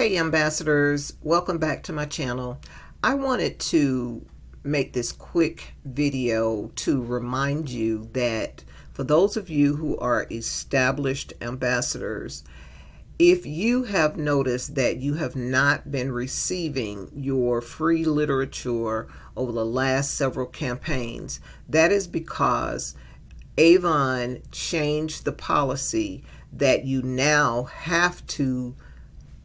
Hey ambassadors, welcome back to my channel. I wanted to make this quick video to remind you that for those of you who are established ambassadors, if you have noticed that you have not been receiving your free literature over the last several campaigns, that is because Avon changed the policy that you now have to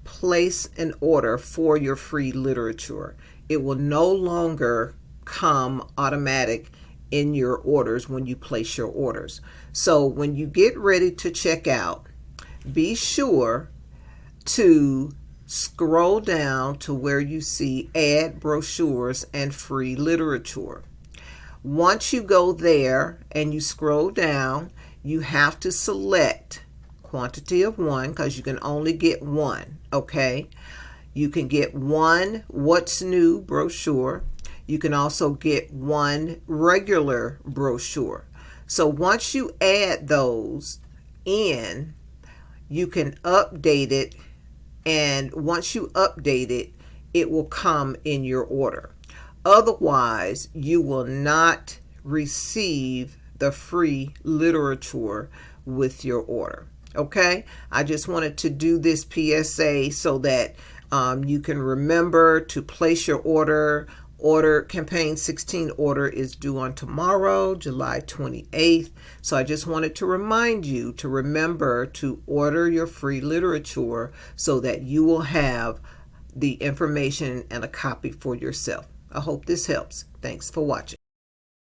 place an order for your free literature. It will no longer come automatic in your orders when you place your orders. So when you get ready to check out, be sure to scroll down to where you see add brochures and free literature. Once you go there and you scroll down, you have to select quantity of one because you can only get one. Okay, you can get one what's new brochure. You can also get one regular brochure. So once you add those in, you can update it, and once you update it, it will come in your order. Otherwise, you will not receive the free literature with your order. Okay, I just wanted to do this PSA so that you can remember to place your order. Campaign 16 order is due on tomorrow, July 28th. So I just wanted to remind you to remember to order your free literature so that you will have the information and a copy for yourself. I hope this helps. Thanks for watching.